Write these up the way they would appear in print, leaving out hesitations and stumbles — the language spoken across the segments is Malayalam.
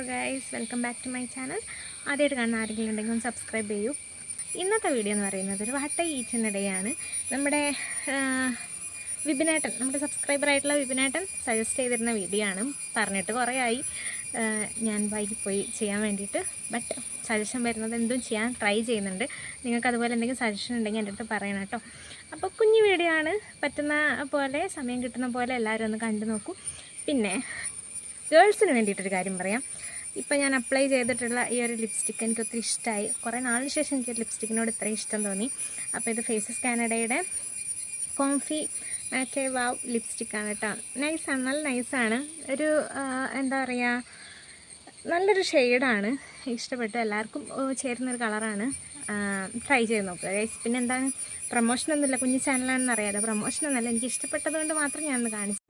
Guys, welcome back to my channel. ആദ്യമായിട്ട് കാണുന്ന ആരെങ്കിലും ഉണ്ടെങ്കിൽ ഒന്ന് സബ്സ്ക്രൈബ് ചെയ്യൂ. ഇന്നത്തെ വീഡിയോ എന്ന് പറയുന്നത് ഒരു വട്ട ഈച്ചിനിടെയാണ്. നമ്മുടെ വിപിനേട്ടൻ, നമ്മുടെ സബ്സ്ക്രൈബറായിട്ടുള്ള വിപിനേട്ടൻ സജസ്റ്റ് ചെയ്തിരുന്ന വീഡിയോ ആണ്. പറഞ്ഞിട്ട് കുറേ ആയി, ഞാൻ വൈകിപ്പോയി ചെയ്യാൻ വേണ്ടിയിട്ട്. ബട്ട് സജഷൻ വരുന്നത് എന്തും ചെയ്യാൻ ട്രൈ ചെയ്യുന്നുണ്ട്. നിങ്ങൾക്ക് അതുപോലെ എന്തെങ്കിലും സജഷൻ ഉണ്ടെങ്കിൽ എൻ്റെ അടുത്ത് പറയണം കേട്ടോ. അപ്പോൾ കുഞ്ഞു വീഡിയോ ആണ്, പറ്റുന്ന പോലെ സമയം കിട്ടുന്ന പോലെ എല്ലാവരും ഒന്ന് കണ്ടു നോക്കൂ. പിന്നെ ഗേൾസിന് വേണ്ടിയിട്ടൊരു കാര്യം പറയാം. ഇപ്പോൾ ഞാൻ അപ്ലൈ ചെയ്തിട്ടുള്ള ഈ ഒരു ലിപ്സ്റ്റിക്ക് എനിക്ക് ഒത്തിരി ഇഷ്ടമായി. കുറേ നാളിന് ശേഷം എനിക്ക് ലിപ്സ്റ്റിക്കിനോട് ഇത്രയും ഇഷ്ടം തോന്നി. അപ്പോൾ ഇത് ഫേസസ് കാനഡയുടെ കോംഫി മാറ്റേ വാവ് ലിപ്സ്റ്റിക്കാണ് കേട്ടോ. നൈസാണ്, നല്ല നൈസാണ്. ഒരു എന്താ പറയുക, നല്ലൊരു ഷെയ്ഡാണ്. ഇഷ്ടപ്പെട്ടു, എല്ലാവർക്കും ചേരുന്നൊരു കളറാണ്. ട്രൈ ചെയ്ത് നോക്കുക ഗൈസ്. പിന്നെ എന്താണ്, പ്രൊമോഷനൊന്നുമില്ല, കുഞ്ഞു ചാനലാണെന്ന് അറിയാലോ. പ്രൊമോഷനൊന്നുമല്ല, എനിക്ക് ഇഷ്ടപ്പെട്ടതുകൊണ്ട് മാത്രം ഞാനൊന്ന് കാണിച്ചു.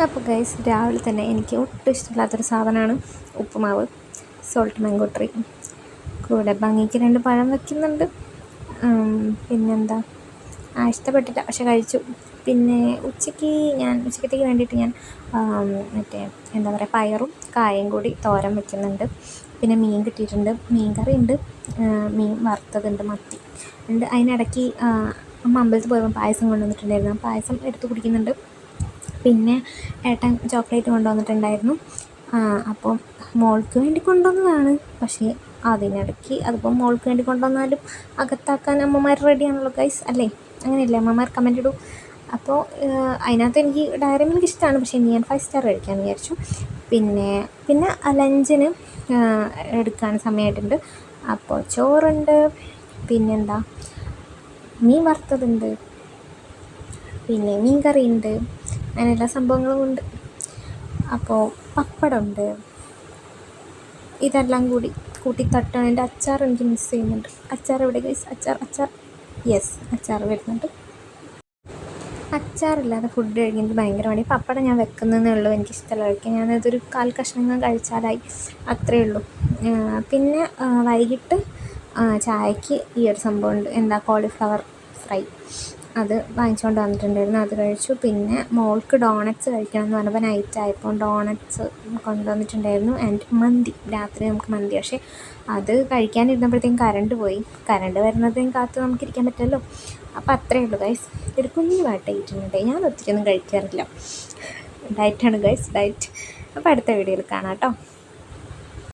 അപ്പോൾ ഗൈസ്, രാവിലെ തന്നെ എനിക്ക് ഒട്ടും ഇഷ്ടമില്ലാത്തൊരു സാധനമാണ് ഉപ്പുമാവ്. സോൾട്ട് മാംഗോ ട്രീ, കൂടെ ഭംഗിക്ക് 2 പഴം വയ്ക്കുന്നുണ്ട്. പിന്നെന്താ, ഇഷ്ടപ്പെട്ടില്ല, പക്ഷെ കഴിച്ചു. പിന്നെ ഉച്ചക്കത്തേക്ക് വേണ്ടിയിട്ട് ഞാൻ മറ്റേ എന്താ പറയുക, പയറും കായയും കൂടി തോരൻ വയ്ക്കുന്നുണ്ട്. പിന്നെ മീൻ കിട്ടിയിട്ടുണ്ട്, മീൻ കറി ഉണ്ട്, മീൻ വറുത്തതുണ്ട്, മത്തി ഉണ്ട്. അതിനിടയ്ക്ക് അമ്മ അമ്പലത്തിൽ പോയപ്പോൾ പായസം കൊണ്ടുവന്നിട്ടുണ്ടായിരുന്നു. ആ പായസം എടുത്ത് കുടിക്കുന്നുണ്ട്. പിന്നെ ഏട്ടൻ ചോക്ലേറ്റ് കൊണ്ടുവന്നിട്ടുണ്ടായിരുന്നു. അപ്പം മോൾക്ക് വേണ്ടി കൊണ്ടുവന്നതാണ്. പക്ഷേ അതിനിടയ്ക്ക് അതിപ്പോൾ മോൾക്ക് വേണ്ടി കൊണ്ടുവന്നാലും അകത്താക്കാൻ അമ്മമാർ റെഡിയാണല്ലോ ഗൈസ്, അല്ലേ? അങ്ങനെയല്ലേ അമ്മമാർ? കമൻ്റ് ഇടൂ. അപ്പോൾ അതിനകത്ത് എനിക്ക് ഡയറി മിൽക്ക് ഇഷ്ടമാണ്, പക്ഷേ ഇനി ഞാൻ 5 സ്റ്റാർ കഴിക്കാമെന്ന് വിചാരിച്ചു. പിന്നെ ലഞ്ചിന് എടുക്കാൻ സമയമായിട്ടുണ്ട്. അപ്പോൾ ചോറുണ്ട്, പിന്നെന്താ, മീൻ വറുത്തതുണ്ട്, പിന്നെ മീൻ കറിയുണ്ട്, അങ്ങനെ എല്ലാ സംഭവങ്ങളും ഉണ്ട്. അപ്പോൾ പപ്പടമുണ്ട്. ഇതെല്ലാം കൂട്ടി തട്ടാൻ എൻ്റെ അച്ചാർ എനിക്ക് മിസ് ചെയ്യുന്നുണ്ട്. അച്ചാർ എവിടെ ഗൈസ്? അച്ചാർ യെസ്, അച്ചാർ വരുന്നുണ്ട്. അച്ചാറില്ലാതെ ഫുഡ് കഴിക്കുന്നത് ഭയങ്കര മടി. പപ്പടം ഞാൻ വെക്കുന്നതേ ഉള്ളൂ, എനിക്കിഷ്ടമല്ല കഴിക്കാൻ. ഞാനതൊരു 1/4 കഷ്ണം കഴിച്ചാലായി, അത്രയേ ഉള്ളൂ. പിന്നെ വൈകിട്ട് ചായക്ക് ഈ ഒരു സംഭവമുണ്ട്, എന്താ, കോളിഫ്ലവർ ഫ്രൈ. അത് വാങ്ങിച്ചുകൊണ്ട് വന്നിട്ടുണ്ടായിരുന്നു, അത് കഴിച്ചു. പിന്നെ മോൾക്ക് ഡോണറ്റ്സ് കഴിക്കണം എന്ന് പറഞ്ഞപ്പോൾ നൈറ്റ് ആയപ്പോൾ ഡോണറ്റ്സ് കൊണ്ടുവന്നിട്ടുണ്ടായിരുന്നു. ആൻഡ് മന്തി, രാത്രി നമുക്ക് മന്തി. പക്ഷേ അത് കഴിക്കാനിരുന്നപ്പോഴത്തേക്കും കറണ്ട് പോയി. കറണ്ട് വരുന്നതും കാത്ത് നമുക്കിരിക്കാൻ പറ്റുമല്ലോ. അപ്പോൾ അത്രയേ ഉള്ളൂ ഗൈസ്. ഒരു കുഞ്ഞു വാട്ടയിട്ടുണ്ട്. ഞാൻ ഒത്തിരി ഒന്നും കഴിക്കാറില്ല. ഡയറ്റാണ് ഗൈസ്, ഡയറ്റ്. അപ്പോൾ അടുത്ത വീഡിയോയിൽ കാണാം കേട്ടോ.